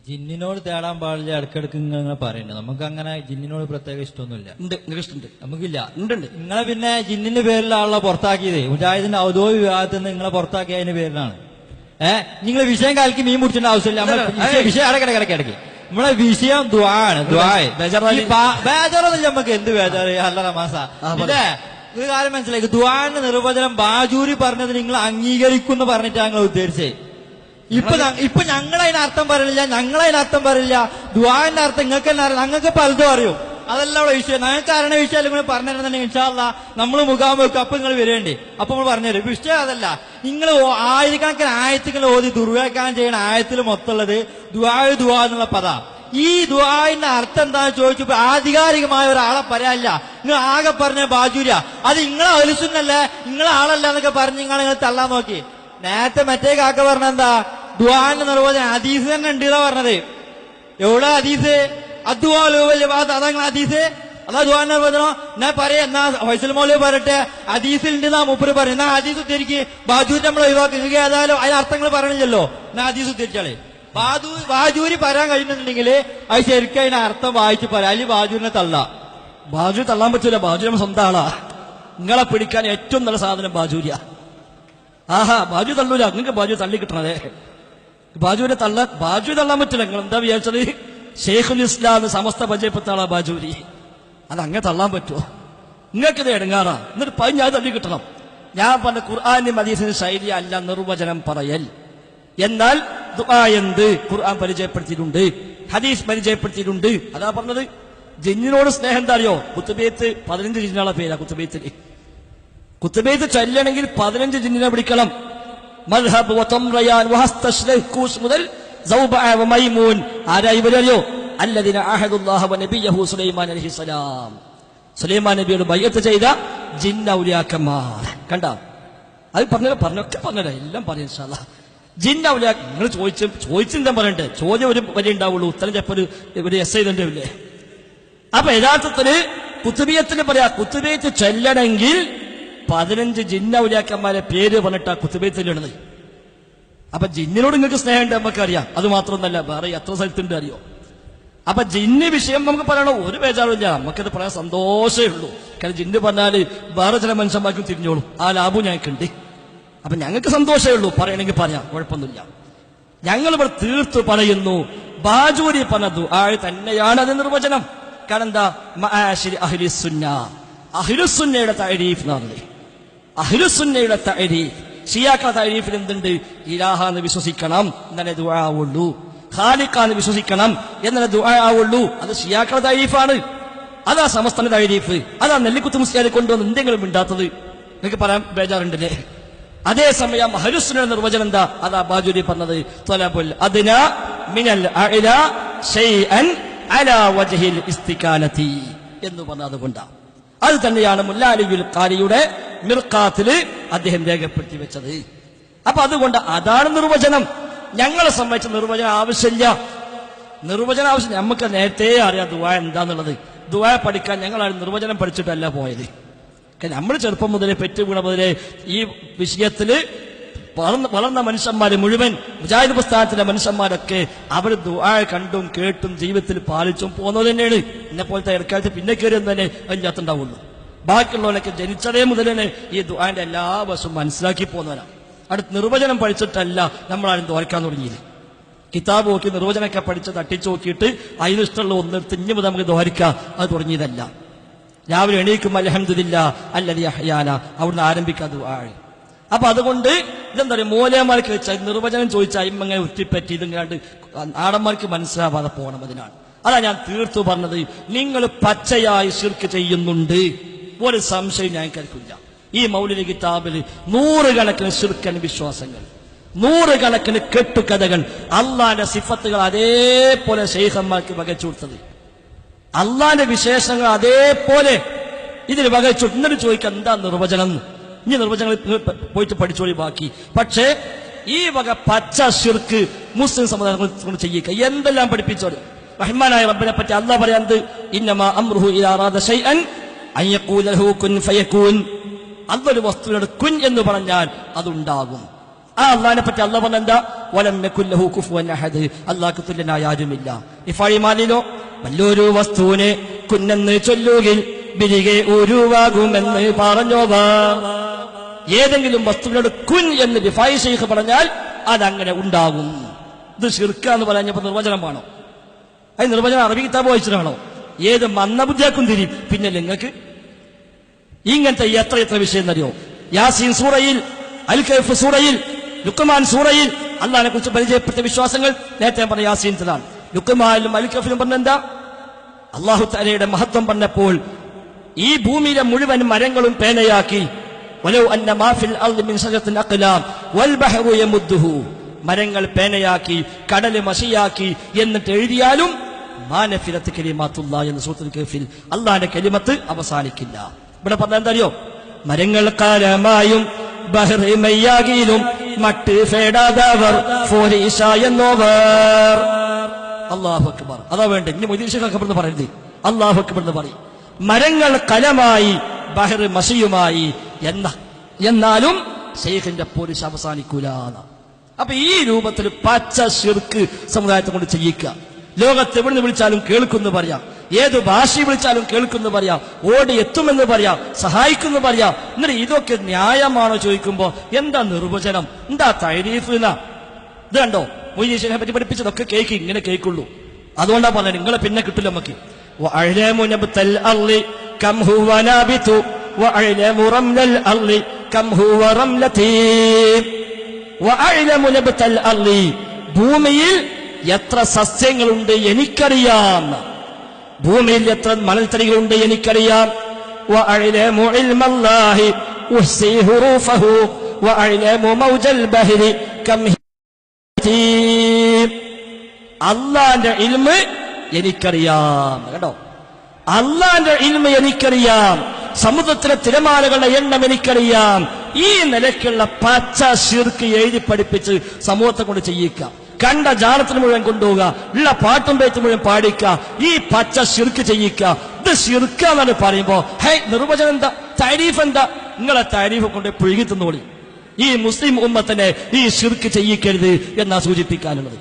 ജിന്നിനോട് തേടാൻ പാടില്ല ഇടക്കിടക്ക് ഇങ്ങനെ പറയുന്നുണ്ട്. നമുക്ക് അങ്ങനെ ജിന്നിനോട് പ്രത്യേക ഇഷ്ടമൊന്നുമില്ല. ഇഷ്ടമുണ്ട്? നമുക്കില്ല. ഉണ്ട്. നിങ്ങളെ പിന്നെ ജിന്നിന്റെ പേരിലാണല്ലോ പുറത്താക്കിയത്. മുജാഹിദിന്റെ ഔദ്യോഗിക വിഭാഗത്തിൽ നിന്ന് നിങ്ങളെ പുറത്താക്കിയതിന്റെ പേരിലാണ്. നിങ്ങൾ വിഷയം കാലിക്ക് മീൻ മുടിച്ചേണ്ട ആവശ്യമില്ല. വിഷയം ഇടയ്ക്കിടയ്ക്ക് നമ്മളെ വിഷയം ദ്വാണ്. ബേജാറൊന്നുമില്ല. നമുക്ക് എന്ത് ബേജാറ്? അല്ല റമാസ പിന്നെ ഒരു കാര്യം മനസ്സിലാക്കി. ദ്വാന്റെ നിർവചനം ബാജൂരി പറഞ്ഞത് നിങ്ങൾ അംഗീകരിക്കുന്നു പറഞ്ഞിട്ടാണ് ഞങ്ങൾ ഉദ്ദേശിച്ചത്. ഇപ്പൊ ഞങ്ങളതിനർത്ഥം പറയില്ല. ഞങ്ങളതിനർത്ഥം പറയില്ല. ദുആന്റെ അർത്ഥം നിങ്ങൾക്ക് തന്നെ അറിയാം. ഞങ്ങൾക്ക് പലതും അറിയും. അതല്ല ഉള്ള വിഷയം. ഞങ്ങൾക്ക് അറിയണ വിഷയം നിങ്ങൾ പറഞ്ഞിരുന്നുണ്ടെങ്കിൽ ഇൻഷാ അല്ലാഹ് നമ്മൾ മുഖാമുഖം വെക്കും. അപ്പൊ നിങ്ങൾ വരേണ്ടി. അപ്പൊ നമ്മൾ പറഞ്ഞുതരും. വിഷയം അതല്ല. നിങ്ങൾ ആയിരക്കണക്കിന് ആയത്തുകൾ ഓതി ദുർവ്യാഖ്യാനം ചെയ്യുന്ന ആയത്തിൽ മൊത്തമുള്ളത് ദുആ എന്നുള്ള പദ. ഈ ദുആന്റെ അർത്ഥം എന്താണെന്ന് ചോദിച്ചപ്പോ ആധികാരികമായ ഒരാളെ പറയാനില്ല. നിങ്ങൾ ആകെ പറഞ്ഞ ബാജൂര്യ. അത് നിങ്ങളെ അഹ്ലുസുന്നല്ലേ, നിങ്ങളെ ആളല്ല എന്നൊക്കെ പറഞ്ഞ് നിങ്ങൾ തള്ളാൻ നോക്കി. നേരത്തെ മറ്റേ കാക്ക പറഞ്ഞെന്താ ദുആന്റെ നിർവചനം ഹദീസ് തന്നെ ഉണ്ട് എന്നാ പറഞ്ഞത്. എവിടെ ഹദീസ്? അതാ ഹദീസ്? അതാ ദുആന്റെ നിർവചനം. എന്നാ പറയാ. എന്നാ ഫൈസൽ മൗലവി പറയട്ടെ ഹദീസിൽ ഉണ്ട് എന്നാ മൂപ്പര് പറയും. എന്നാ ഹദീസ് ഉദ്ധരിക്ക്. ബാജൂരി നമ്മൾ ഒഴിവാക്കി. നിങ്ങൾക്ക് ഏതായാലും അതിന് അർത്ഥങ്ങൾ പറയണില്ലല്ലോ. എന്നാ ഹദീസ് ഉദ്ധരിച്ചാളെ. ബാജൂരി പറയാൻ കഴിയുന്നുണ്ടെങ്കിൽ അത് ശരിക്കും അതിന് അർത്ഥം വായിച്ച് പറയാം. അല്ലെങ്കിൽ ബാജൂരിനെ തള്ളാം. ബാജൂരി തള്ളാൻ പറ്റൂല. ബാജൂരി നമ്മൾ സ്വന്തം ആളാ. നിങ്ങളെ പിടിക്കാൻ ഏറ്റവും നല്ല സാധനം ബാജൂരിയ. ബാജു തള്ളൂല. നിങ്ങൾക്ക് ബാജു തള്ളി കിട്ടണതേ. ബാജുവിനെ തള്ളാൻ പറ്റില്ല. നിങ്ങൾ എന്താ വിചാരിച്ചത്? ഷെയ്ഖുൽ ഇസ്ലാം സമസ്ത പരിചയപ്പെട്ട ആളാ ബാജൂരി. അത് അങ്ങനെ തള്ളാൻ പറ്റുമോ? നിങ്ങൾക്കിത് എടുങ്ങാറാ. എന്നിട്ട് ഞാൻ തള്ളി കിട്ടണം. ഞാൻ പറഞ്ഞ ഖുർആനും ഹദീസിന് ശൈലി അല്ല നിർവചനം പറയൽ. എന്നാൽ ദുആ എന്ത് ഖുർആൻ പരിചയപ്പെടുത്തിയിട്ടുണ്ട്, ഹദീസ് പരിചയപ്പെടുത്തിയിട്ടുണ്ട്. അതാ പറഞ്ഞത്. ജിന്നിനോട് സ്നേഹം എന്താ അറിയോ? കുത്തുബേത്ത് 15 ജിന്നുകളെ പേരാ കുത്തുബേത്തിന്. കുത്തുബേത്ത് ചൊല്ലണമെങ്കിൽ 15 ജിന്നിനെ പിടിക്കണം. മദ്ഹബ് വതംറയാൻ വഹസ്തശ്ലഹൂസ് മുതൽ സൗബഅ വമൈമൂൻ. ആരാ ഇവരറിയോ? അല്ലദീന അഹദുല്ലാഹ വനബിയഹു സുലൈമാൻ അലൈഹിസ്സലാം. സുലൈമാൻ നബിയോട് ബൈഅത്ത് ചെയ്ത ജിന്ന ഔലിയാക്കന്മാർ. കണ്ടോ? അത് പറഞ്ഞൊക്കെ പറഞ്ഞില്ല. എല്ലാം പറയാം ഇൻഷാ അല്ലാഹ്. ജിന്ന ഔലിയാ നിങ്ങൾ ചോദിച്ചെന്താ പറയണ്ടേ? ചോദ്യം ഒരു വരി ഉണ്ടാവുള്ളൂ. ഉത്തരം ചിലപ്പോൾ ഒരു എസ് ചെയ്തിട്ടില്ലേ? അപ്പൊ യഥാർത്ഥത്തില് കുത്തുബിയത്തിന് പറയാ കുത്തുബിയത്ത് ചൊല്ലണമെങ്കിൽ 15 ജിന്ന ഔലിയാക്കന്മാരെ പേര് പറഞ്ഞിട്ടാ കുത്തുബൈത്തിലുള്ളത്. അപ്പൊ ജിന്നിനോട് നിങ്ങൾക്ക് സ്നേഹമുണ്ട് നമുക്കറിയാം. അത് മാത്രമൊന്നല്ല, വേറെ എത്ര സ്ഥലത്തുണ്ട് അറിയോ? അപ്പൊ ജിന്ന് വിഷയം നമുക്ക് പറയണോ? ഒരു ബേജാറില്ല. നമുക്കത് പറയാൻ സന്തോഷമേ ഉള്ളൂ. കാരണം ജിന്ന് പറഞ്ഞാല് വേറെ ചില മനുഷ്യന്മാർക്കും തിരിഞ്ഞോളും. ആ ലാഭം ഞങ്ങൾക്കുണ്ട്. അപ്പൊ ഞങ്ങൾക്ക് സന്തോഷമേ ഉള്ളൂ. പറയണമെങ്കിൽ പറയാം, കുഴപ്പമൊന്നുമില്ല. ഞങ്ങളിവിടെ തീർത്തു പറയുന്നു ബാജൂരി പറഞ്ഞ ദുആ തന്നെയാണ് അത് നിർവചനം. കാരണം എന്താ? മആശിരി അഹ്ലിസുന്ന, അഹ്ലുസുന്നയുടെ തഅരീഫ് എന്ന് പറഞ്ഞത്. അഹ്ലുസുന്നയുടെ തഅരീഫ്. ഷിയാക്കളുടെ തഅരീഫിൽ എന്തുണ്ട്? ഇലാഹാന്ന് വിശ്വസിക്കണം എന്നാലേ ദുആ ഉള്ളൂ. ഖാലിഖാന്ന് വിശ്വസിക്കണം എന്നാലേ ദുആ ഉള്ളൂ. അത് ഷിയാക്കളുടെ തഅരീഫാണ്. അതാ സമസ്തന്റെ തഅരീഫ്. അതാ നെല്ലിക്കുത്ത് മുസ്ലിയാരെ കൊണ്ടുവന്ന് എന്തെങ്കിലും ഉണ്ടാത്തത്. നിങ്ങൾക്ക് പറയാൻ ബേജാറുണ്ടല്ലേ? അതേസമയം അഹ്ലുസുന്നയുടെ നിർവചനം എന്താ? അതാ ബാജൂരി പറഞ്ഞത്. ത്വലബുൽ അദ്നാ മിനൽ അഅ്ലാ ശൈഅൻ അലാ വജ്ഹിൽ ഇസ്തികാലതി എന്ന് പറഞ്ഞത് കൊണ്ടാണ്. അത് തന്നെയാണ് മുല്ലാ അലിയുൽ ഖാരിയുടെ മിർഖാത്തില് അദ്ദേഹം രേഖപ്പെടുത്തി വെച്ചത്. അപ്പൊ അതുകൊണ്ട് അതാണ് നിർവചനം. ഞങ്ങളെ സംബന്ധിച്ച നിർവചനം ആവശ്യമില്ല. നിർവചനം ആവശ്യം നമുക്ക് നേരത്തെ അറിയാം ദുആ എന്താന്നുള്ളത്. ദുആ പഠിക്കാൻ ഞങ്ങൾ നിർവചനം പഠിച്ചിട്ടല്ല പോയത്. നമ്മൾ ചെറുപ്പം മുതലേ പെറ്റു വീണ മുതലേ ഈ വിഷയത്തില് വളർന്ന മനുഷ്യന്മാര് മുഴുവൻ മുജാഹിദ് പ്രസ്ഥാനത്തിലെ മനുഷ്യന്മാരൊക്കെ അവർ ദുആ കണ്ടും കേട്ടും ജീവിതത്തിൽ പാലിച്ചും പോകുന്നത് തന്നെയാണ്. എന്നെ പോലത്തെ ഇടക്കാലത്ത് പിന്നെ കയറിയൊന്നും തന്നെ അതിനകത്തുണ്ടാവുള്ളൂ. ബാക്കിയുള്ളവരൊക്കെ ജനിച്ചതേ മുതൽ തന്നെ ഈ ദുആന്റെ എല്ലാ വശവും മനസ്സിലാക്കി പോകുന്നവരാണ്. അടുത്ത് നിർവചനം പഠിച്ചിട്ടല്ല നമ്മളാരും തോൽക്കാൻ തുടങ്ങിയത്. കിതാബ് നോക്കി നിർവചനമൊക്കെ പഠിച്ച് തട്ടിച്ചു നോക്കിയിട്ട് അതിനിഷ്ടമുള്ള ഒന്നെടുത്ത് ഇനി മുതൽ നമുക്ക് ദോഹരിക്കാം അത് തുടങ്ങിയതല്ല. രാവിലെ എണീക്കും അൽഹംദുലില്ലാ അല്ലദീ അഹ്യാനാ അവിടുന്ന് ആരംഭിക്കാൻ ദുആ. അപ്പൊ അതുകൊണ്ട് ഇതെന്താ പറയുക, മൂലയന്മാർക്ക് വെച്ചാൽ നിർവചനം ചോദിച്ചാൽ ഇങ്ങനെ ഉറ്റിപ്പറ്റി ഇതുങ്ങാണ്ട് ആടന്മാർക്ക് മനസ്സിലാവാതെ പോകണം. അതിനാണ് അതാ ഞാൻ തീർത്തു പറഞ്ഞത്. നിങ്ങൾ പച്ചയായി ശിർക്ക് ചെയ്യുന്നുണ്ട്, ഒരു സംശയം ഞങ്ങൾക്കില്ല. ഈ മൗലിദ് കിതാബിൽ 100 കണക്കിന് ശിർക്കൻ വിശ്വാസങ്ങൾ, 100 കണക്കിന് കെട്ടുകഥകൾ, അള്ളാന്റെ സിഫത്തുകൾ അതേപോലെ ശൈഖന്മാർക്ക് വകച്ചു കൊടുത്തത്, അള്ളാന്റെ വിശേഷങ്ങൾ അതേപോലെ ഇതിന് വകച്ചു. എന്നിട്ട് ചോദിക്കാം എന്താ നിർവചനം? ഇനി നിർവചനങ്ങൾ പോയിട്ട് പഠിച്ചോളി ബാക്കി. പക്ഷേ ഈ വക പച്ച ശിർക്ക് മുസ്ലിം സമുദായം ചെയ്യുക എന്തെല്ലാം പഠിപ്പിച്ചോളി. റഹ്മാനായ റബ്ബിനെ പറ്റി അല്ലാഹ് പറയാന്ത് ഇന്നമാ അംറുഹു ഇദാ അറാദ ശൈഅൻ അൻ യഖൂല ലഹു കുൻ ഫയകൂൻ. അതൊരു വസ്തുവിനോട് കുൻ എന്ന് പറഞ്ഞാൽ അതുണ്ടാകും. ആ അള്ളാഹിനെ പറ്റി അള്ളാഹ് പറഞ്ഞ എന്താ? വലം യകുൽ ലഹു കുഫുവൻ അഹദ്, അള്ളാഹ്ക്ക് തുല്യനായ ആരുമില്ല. ഇഫായിമാനിലോ വല്ലൊരു വസ്തുവിനെ കുന്നെന്ന് ചൊല്ലുകിൽ ബിരികെ ഉരുവാകുമെന്ന് പറഞ്ഞോവർ. ഏതെങ്കിലും വസ്തുവിനോട് കുൻ എന്ന് റിഫായി ശൈഖ് പറഞ്ഞാൽ അതങ്ങനെ ഉണ്ടാകും. ഇത് ശിർക്ക് എന്ന് പറഞ്ഞപ്പോ നിർവചനം വേണോ? അത് നിർവചനം അറബി കിതാബ് വായിച്ചിട്ടാണോ? ഏത് മന്ദബുദ്ധിയാക്കും തിരിയും. പിന്നെ നിങ്ങൾക്ക് ഇങ്ങനത്തെ എത്ര വിഷയം എന്നറിയോ? യാസീൻ സൂറയിൽ, അൽ കഹ്ഫ് സൂറയിൽ, ലുഖ്മാൻ സൂറയിൽ അള്ളാഹിനെ കുറിച്ച് പരിചയപ്പെട്ട വിശ്വാസങ്ങൾ നേരത്തെ പറഞ്ഞ യാസീൻത്തിലാണ്. ലുഖ്മാനിലും അൽ കഹ്ഫിലും പറഞ്ഞെന്താ? അള്ളാഹു തആലയുടെ മഹത്വം പറഞ്ഞപ്പോൾ ഈ ഭൂമിയിലെ മുഴുവൻ മരങ്ങളും പേനയാക്കി. വലൗ അന്ന മാ ഫിൽ അർളി മിൻ ശജറത്തിൻ അഖ്ലാം വൽ ബഹ്റു യമുദ്ദുഹു, മരങ്ങൾ പേനയാക്കി കടല് മഷിയാക്കി എന്നിട്ട് എഴുതിയാലും മാനഫിലത്ത് കലിമാത്തുല്ലാഹി എന്ന സൂറത്തുൽ കഹ്ഫിൽ അള്ളാഹിന്റെ കലിമത്ത് അവസാനിക്കില്ല. ഇവിടെ പറഞ്ഞ എന്തറിയോ? മരങ്ങൾ കാലമായും ബഹ്റമയ്യാകിലും മട്ട് ഫേടാദവർ ഫോരീഷ എന്നോവർ. അല്ലാഹു അക്ബർ. അതാ വേണ്ട. ഇനി മൊയ്തീൻ ശൈഖ് അക്ബർ എന്ന് പറയുന്നത് അല്ലാഹു അക്ബർ എന്ന് പറയും. മരങ്ങൾ കലമായി ബഹർ മഷിയുമായി എന്നാലും ശൈഖിന്റെ പോലീസ് അവസാനിക്കൂല. അപ്പൊ ഈ രൂപത്തിൽ പച്ച ശിർക്ക് സമുദായത്തെ കൊണ്ട് ചെയ്യിക്കുക. ലോകത്ത് എവിടുന്ന് വിളിച്ചാലും കേൾക്കുന്നു പറയാം, ഏത് ഭാഷ വിളിച്ചാലും കേൾക്കുന്നു പറയാം, ഓടി എത്തുമെന്ന് പറയാം, സഹായിക്കുന്നു പറയാം. എന്നിട്ട് ഇതൊക്കെ ന്യായമാണോ ചോദിക്കുമ്പോ എന്താ നിർവചനം, എന്താ തരീഫ് എന്നാ? ഇത് കണ്ടോ, മൊയ്തീൻ ശൈഖിനെ പറ്റി പഠിപ്പിച്ചതൊക്കെ കേക്ക് ഇങ്ങനെ കേൾക്കുള്ളൂ. അതുകൊണ്ടാ പറഞ്ഞത് നിങ്ങളെ പിന്നെ കിട്ടില്ല നമുക്ക്. ഭൂമിയിൽ എത്ര സസ്യങ്ങളുണ്ട് എനിക്കറിയാം, ഭൂമിയിൽ എത്ര മണൽത്തരികളുണ്ട് എനിക്കറിയാം. അള്ളാന്റെ ഇൽമ് എനിക്കറിയാം. കേട്ടോ, അള്ളാന്റെ ഇൽമ് എനിക്കറിയാം. സമുദ്രത്തിലെ തിരമാലകളുടെ എണ്ണം എനിക്കറിയാം. ഈ നിലയ്ക്കുള്ള പച്ച ശിർക്ക് എഴുതി പഠിപ്പിച്ച് സമൂഹത്തെ കൊണ്ട് ചെയ്യിക്കാം. കണ്ട ജാലത്തിന് മുഴുവൻ കൊണ്ടുപോവുക, ഉള്ള പാട്ടും പേറ്റും മുഴുവൻ പാടിക്കുക, ഈ പച്ച ശിർക്ക് ചെയ്യിക്കുക. ഇത് ശിർക്കാന്നാണ് പറയുമ്പോ നിർവചനം എന്താ, താരീഫ് എന്താ? നിങ്ങളെ താരീഫ് കൊണ്ട് പുഴുകി തിന്നോളി. ഈ മുസ്ലിം ഉമ്മത്തിനെ ഈ ശിർക്ക് ചെയ്യിക്കരുത് എന്നാ സൂചിപ്പിക്കാനുള്ളത്.